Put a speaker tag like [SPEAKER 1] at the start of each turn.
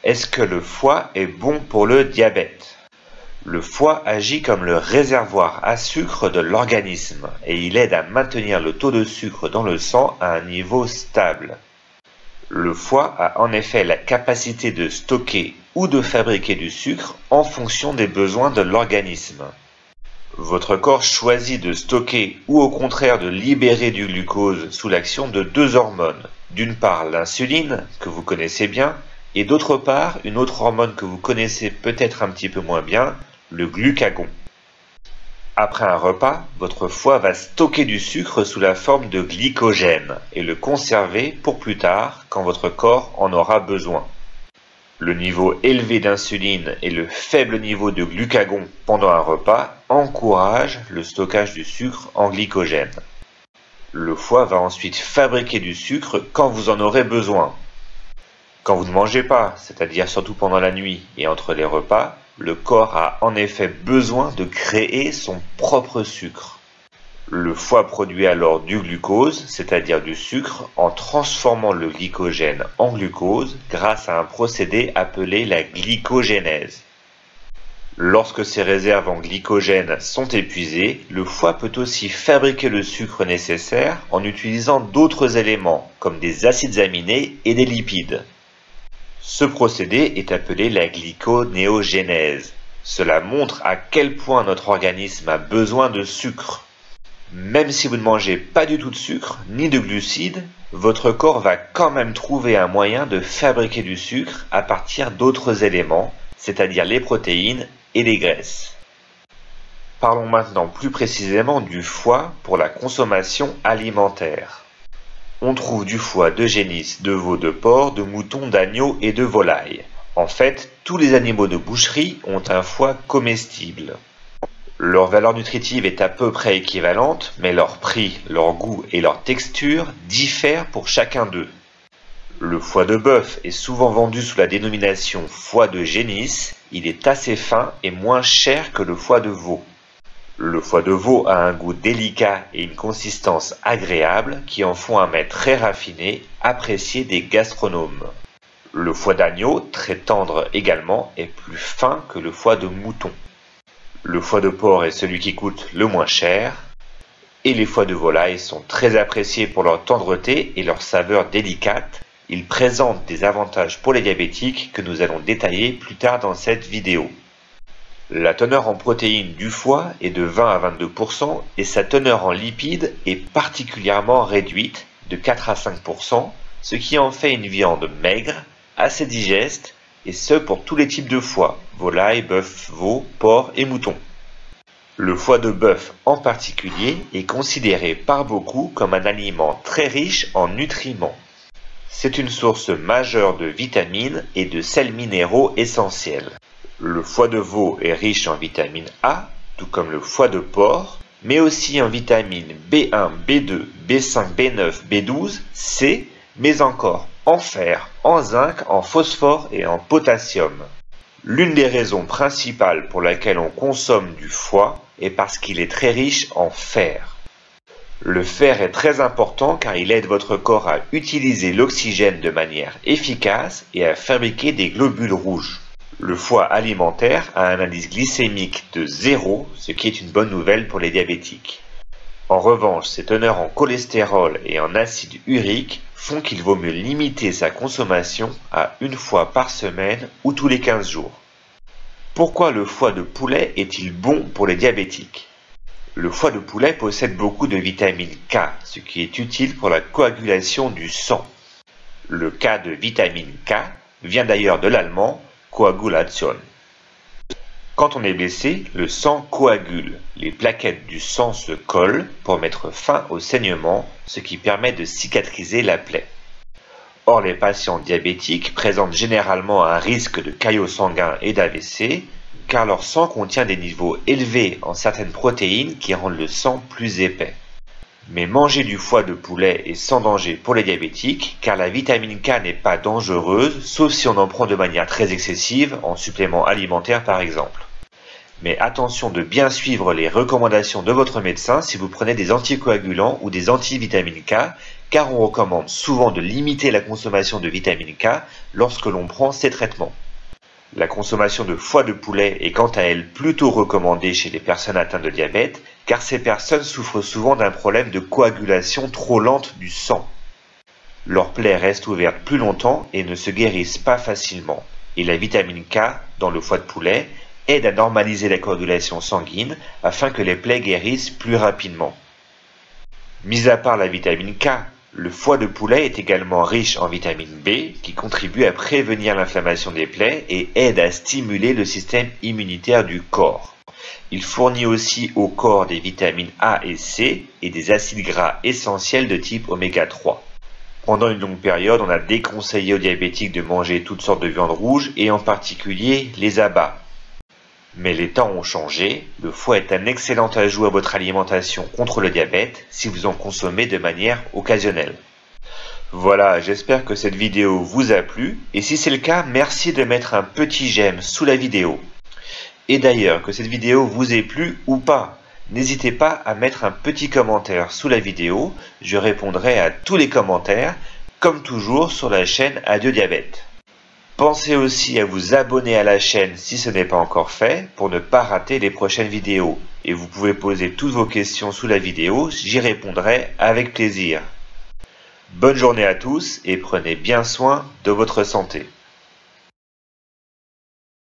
[SPEAKER 1] Est-ce que le foie est bon pour le diabète? Le foie agit comme le réservoir à sucre de l'organisme et il aide à maintenir le taux de sucre dans le sang à un niveau stable. Le foie a en effet la capacité de stocker ou de fabriquer du sucre en fonction des besoins de l'organisme. Votre corps choisit de stocker ou au contraire de libérer du glucose sous l'action de deux hormones. D'une part l'insuline, que vous connaissez bien, et d'autre part une autre hormone que vous connaissez peut-être un petit peu moins bien, le glucagon. Après un repas, votre foie va stocker du sucre sous la forme de glycogène et le conserver pour plus tard quand votre corps en aura besoin. Le niveau élevé d'insuline et le faible niveau de glucagon pendant un repas encouragent le stockage du sucre en glycogène. Le foie va ensuite fabriquer du sucre quand vous en aurez besoin. Quand vous ne mangez pas, c'est-à-dire surtout pendant la nuit et entre les repas, le corps a en effet besoin de créer son propre sucre. Le foie produit alors du glucose, c'est-à-dire du sucre, en transformant le glycogène en glucose grâce à un procédé appelé la glycogénèse. Lorsque ces réserves en glycogène sont épuisées, le foie peut aussi fabriquer le sucre nécessaire en utilisant d'autres éléments, comme des acides aminés et des lipides. Ce procédé est appelé la glyconéogénèse. Cela montre à quel point notre organisme a besoin de sucre. Même si vous ne mangez pas du tout de sucre, ni de glucides, votre corps va quand même trouver un moyen de fabriquer du sucre à partir d'autres éléments, c'est-à-dire les protéines et les graisses. Parlons maintenant plus précisément du foie pour la consommation alimentaire. On trouve du foie de génisse, de veau, de porc, de mouton, d'agneau et de volaille. En fait, tous les animaux de boucherie ont un foie comestible. Leur valeur nutritive est à peu près équivalente, mais leur prix, leur goût et leur texture diffèrent pour chacun d'eux. Le foie de bœuf est souvent vendu sous la dénomination foie de génisse, il est assez fin et moins cher que le foie de veau. Le foie de veau a un goût délicat et une consistance agréable qui en font un mets très raffiné, apprécié des gastronomes. Le foie d'agneau, très tendre également, est plus fin que le foie de mouton. Le foie de porc est celui qui coûte le moins cher. Et les foies de volaille sont très appréciés pour leur tendreté et leur saveur délicate. Ils présentent des avantages pour les diabétiques que nous allons détailler plus tard dans cette vidéo. La teneur en protéines du foie est de 20 à 22% et sa teneur en lipides est particulièrement réduite de 4 à 5%, ce qui en fait une viande maigre, assez digeste, et ce pour tous les types de foie, volaille, bœuf, veau, porc et mouton. Le foie de bœuf en particulier est considéré par beaucoup comme un aliment très riche en nutriments. C'est une source majeure de vitamines et de sels minéraux essentiels. Le foie de veau est riche en vitamine A, tout comme le foie de porc, mais aussi en vitamines B1, B2, B5, B9, B12, C, mais encore en fer, en zinc, en phosphore et en potassium. L'une des raisons principales pour laquelle on consomme du foie est parce qu'il est très riche en fer. Le fer est très important car il aide votre corps à utiliser l'oxygène de manière efficace et à fabriquer des globules rouges. Le foie alimentaire a un indice glycémique de 0, ce qui est une bonne nouvelle pour les diabétiques. En revanche, ses teneurs en cholestérol et en acide urique font qu'il vaut mieux limiter sa consommation à une fois par semaine ou tous les 15 jours. Pourquoi le foie de poulet est-il bon pour les diabétiques? Le foie de poulet possède beaucoup de vitamine K, ce qui est utile pour la coagulation du sang. Le K de vitamine K vient d'ailleurs de l'allemand Coagulation. Quand on est blessé, le sang coagule. Les plaquettes du sang se collent pour mettre fin au saignement, ce qui permet de cicatriser la plaie. Or, les patients diabétiques présentent généralement un risque de caillots sanguins et d'AVC, car leur sang contient des niveaux élevés en certaines protéines qui rendent le sang plus épais. Mais manger du foie de poulet est sans danger pour les diabétiques, car la vitamine K n'est pas dangereuse, sauf si on en prend de manière très excessive, en supplément alimentaire par exemple. Mais attention de bien suivre les recommandations de votre médecin si vous prenez des anticoagulants ou des antivitamines K, car on recommande souvent de limiter la consommation de vitamine K lorsque l'on prend ces traitements. La consommation de foie de poulet est quant à elle plutôt recommandée chez les personnes atteintes de diabète, car ces personnes souffrent souvent d'un problème de coagulation trop lente du sang. Leurs plaies restent ouvertes plus longtemps et ne se guérissent pas facilement, et la vitamine K dans le foie de poulet aide à normaliser la coagulation sanguine afin que les plaies guérissent plus rapidement. Mis à part la vitamine K, le foie de poulet est également riche en vitamine B qui contribue à prévenir l'inflammation des plaies et aide à stimuler le système immunitaire du corps. Il fournit aussi au corps des vitamines A et C et des acides gras essentiels de type oméga 3. Pendant une longue période, on a déconseillé aux diabétiques de manger toutes sortes de viandes rouges et en particulier les abats. Mais les temps ont changé, le foie est un excellent ajout à votre alimentation contre le diabète si vous en consommez de manière occasionnelle. Voilà, j'espère que cette vidéo vous a plu et si c'est le cas, merci de mettre un petit j'aime sous la vidéo. Et d'ailleurs, que cette vidéo vous ait plu ou pas, n'hésitez pas à mettre un petit commentaire sous la vidéo, je répondrai à tous les commentaires, comme toujours sur la chaîne Adieu Diabète. Pensez aussi à vous abonner à la chaîne si ce n'est pas encore fait pour ne pas rater les prochaines vidéos. Et vous pouvez poser toutes vos questions sous la vidéo, j'y répondrai avec plaisir. Bonne journée à tous et prenez bien soin de votre santé.